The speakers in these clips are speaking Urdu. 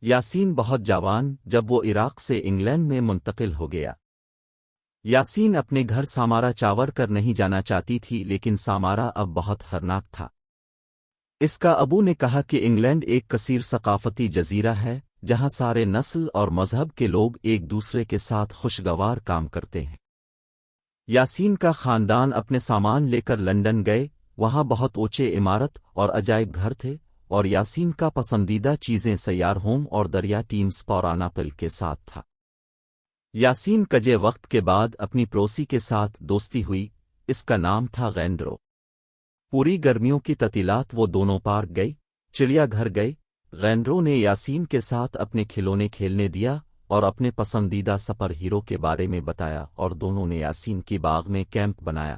یاسین بہت جوان جب وہ عراق سے انگلینڈ میں منتقل ہو گیا۔ یاسین اپنے گھر سامارا چاور کر نہیں جانا چاہتی تھی، لیکن سامارا اب بہت خطرناک تھا۔ اس کا ابو نے کہا کہ انگلینڈ ایک کثیر ثقافتی جزیرہ ہے جہاں سارے نسل اور مذہب کے لوگ ایک دوسرے کے ساتھ خوشگوار کام کرتے ہیں۔ یاسین کا خاندان اپنے سامان لے کر لندن گئے، وہاں بہت اونچے عمارت اور عجائب گھر تھے، اور یاسین کا پسندیدہ چیزیں سیار ہوم اور دریا ٹیمز پوراناپل کے ساتھ تھا۔ یاسین کجے وقت کے بعد اپنی پڑوسی کے ساتھ دوستی ہوئی، اس کا نام تھا غیندرو۔ پوری گرمیوں کی تعطیلات وہ دونوں پارک گئی، چڑیا گھر گئی۔ غیندرو نے یاسین کے ساتھ اپنے کھلونے کھیلنے دیا اور اپنے پسندیدہ سپر ہیرو کے بارے میں بتایا، اور دونوں نے یاسین کی باغ میں کیمپ بنایا۔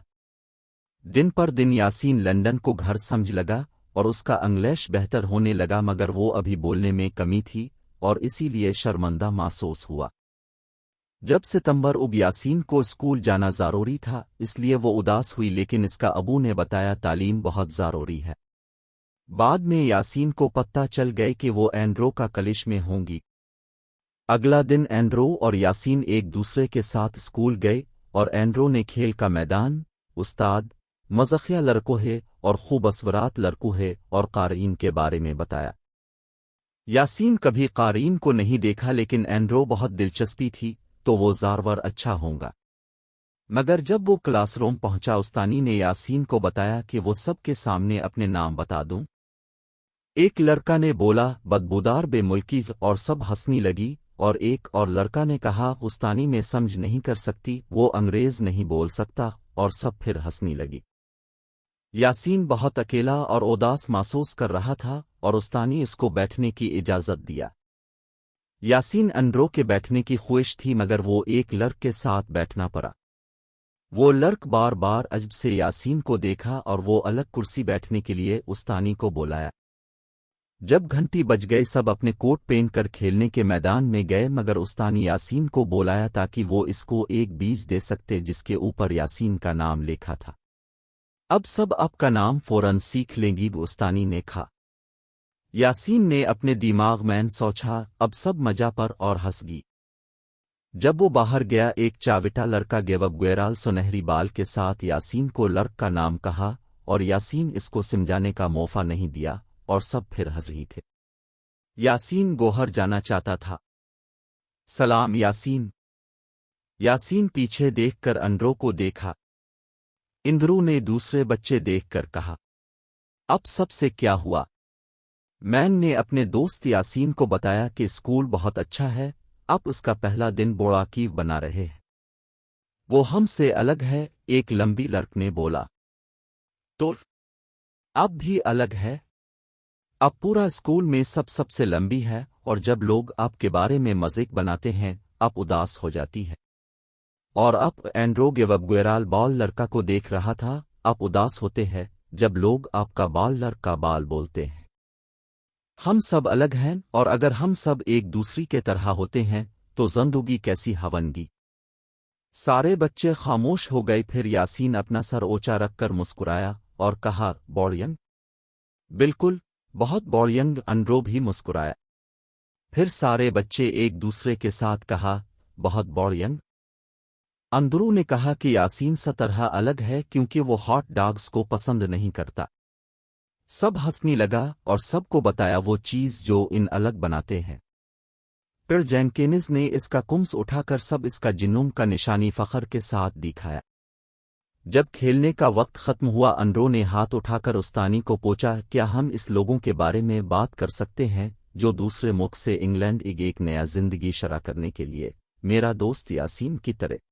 دن پر دن یاسین لندن کو گھر سمجھ لگا اور اس کا انگلش بہتر ہونے لگا، مگر وہ ابھی بولنے میں کمی تھی اور اسی لیے شرمندہ محسوس ہوا۔ جب ستمبر اب یاسین کو اسکول جانا ضروری تھا، اس لیے وہ اداس ہوئی، لیکن اس کا ابو نے بتایا تعلیم بہت ضروری ہے۔ بعد میں یاسین کو پتہ چل گئے کہ وہ اینڈرو کا کالج میں ہوں گی۔ اگلا دن اینڈرو اور یاسین ایک دوسرے کے ساتھ اسکول گئے، اور اینڈرو نے کھیل کا میدان، استاد، مزاحیہ لڑکوں ہے اور خوب اسورات لڑکوں ہے اور قارئین کے بارے میں بتایا۔ یاسین کبھی قارئین کو نہیں دیکھا، لیکن اینڈرو بہت دلچسپی تھی تو وہ زارور اچھا ہوں گا۔ مگر جب وہ کلاس روم پہنچا، استانی نے یاسین کو بتایا کہ وہ سب کے سامنے اپنے نام بتا دوں۔ ایک لڑکا نے بولا بدبودار بے ملکی، اور سب ہنسنے لگی، اور ایک اور لڑکا نے کہا استانی میں سمجھ نہیں کر سکتی، وہ انگریز نہیں بول سکتا، اور سب پھر ہنسنے لگی۔ یاسین بہت اکیلا اور اداس محسوس کر رہا تھا، اور استانی اس کو بیٹھنے کی اجازت دیا۔ یاسین اینڈرو کے بیٹھنے کی خواہش تھی، مگر وہ ایک لڑک کے ساتھ بیٹھنا پڑا۔ وہ لڑک بار بار عجب سے یاسین کو دیکھا اور وہ الگ کرسی بیٹھنے کے لیے استانی کو بلایا۔ جب گھنٹی بج گئی، سب اپنے کوٹ پہن کر کھیلنے کے میدان میں گئے، مگر استانی یاسین کو بلایا تاکہ وہ اس کو ایک بیج دے سکتے جس کے اوپر یاسین کا نام لکھا تھا۔ اب سب آپ کا نام فوراً سیکھ لیں گی، استانی نے کہا۔ یاسین نے اپنے دماغ میں سوچا، اب سب مزہ پر اور ہنس گی۔ جب وہ باہر گیا، ایک چاوٹا لڑکا گیوب گویرال سنہری بال کے ساتھ یاسین کو لڑک کا نام کہا، اور یاسین اس کو سمجھانے کا موقع نہیں دیا، اور سب پھر ہنس رہی تھے۔ یاسین گوہر جانا چاہتا تھا۔ سلام یاسین۔ یاسین پیچھے دیکھ کر اینڈرو کو دیکھا۔ اندرو نے دوسرے بچے دیکھ کر کہا، اب سب سے کیا ہوا؟ مین نے اپنے دوست یاسین کو بتایا کہ اسکول بہت اچھا ہے، اب اس کا پہلا دن بوڑا کیو بنا رہے ہیں۔ وہ ہم سے الگ ہے، ایک لمبی لڑک نے بولا۔ تو اب بھی الگ ہے؟ اب پورا اسکول میں سب سے لمبی ہے، اور جب لوگ آپ کے بارے میں مذاق بناتے ہیں اب اداس ہو جاتی ہے۔ اور اب اینڈرو گیوب گویرال بال لڑکا کو دیکھ رہا تھا، آپ اداس ہوتے ہیں جب لوگ آپ کا بال لڑکا بال بولتے ہیں۔ ہم سب الگ ہیں، اور اگر ہم سب ایک دوسری کے طرح ہوتے ہیں تو زندگی کیسی ہونگی۔ سارے بچے خاموش ہو گئے، پھر یاسین اپنا سر اونچا رکھ کر مسکرایا اور کہا، بوڑینگ۔ بالکل، بہت بوڑینگ۔ اینڈرو بھی مسکرایا۔ پھر سارے بچے ایک دوسرے کے ساتھ کہا، بہت بوڑینگ۔ اندرو نے کہا کہ یاسین سے طرح الگ ہے کیونکہ وہ ہاٹ ڈاگز کو پسند نہیں کرتا۔ سب ہنسنے لگا اور سب کو بتایا وہ چیز جو ان الگ بناتے ہیں۔ پھر جینکینز نے اس کا کمس اٹھا کر سب اس کا جنوم کا نشانی فخر کے ساتھ دکھایا۔ جب کھیلنے کا وقت ختم ہوا، اینڈرو نے ہاتھ اٹھا کر استانی کو پوچھا، کیا ہم اس لوگوں کے بارے میں بات کر سکتے ہیں جو دوسرے ملک سے انگلینڈ ایک نیا زندگی شرح کرنے کے لیے، میرا دوست یاسین کی طرح؟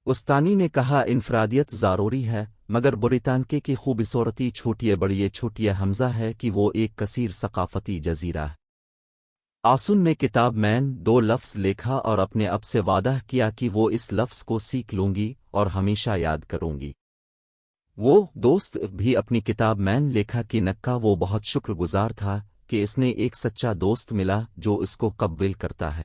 استانی نے کہا، انفرادیت ضروری ہے، مگر برطانیہ کی خوبصورتی چھوٹیے بڑی چھوٹیے حمزہ ہے کہ وہ ایک کثیر ثقافتی جزیرہ ہے۔ آسن نے کتاب میں 2 لفظ لکھا اور اپنے اب سے وعدہ کیا کہ وہ اس لفظ کو سیکھ لوں گی اور ہمیشہ یاد کروں گی۔ وہ دوست بھی اپنی کتاب میں لکھا کہ نکا وہ بہت شکر گزار تھا کہ اس نے ایک سچا دوست ملا جو اس کو قبول کرتا ہے۔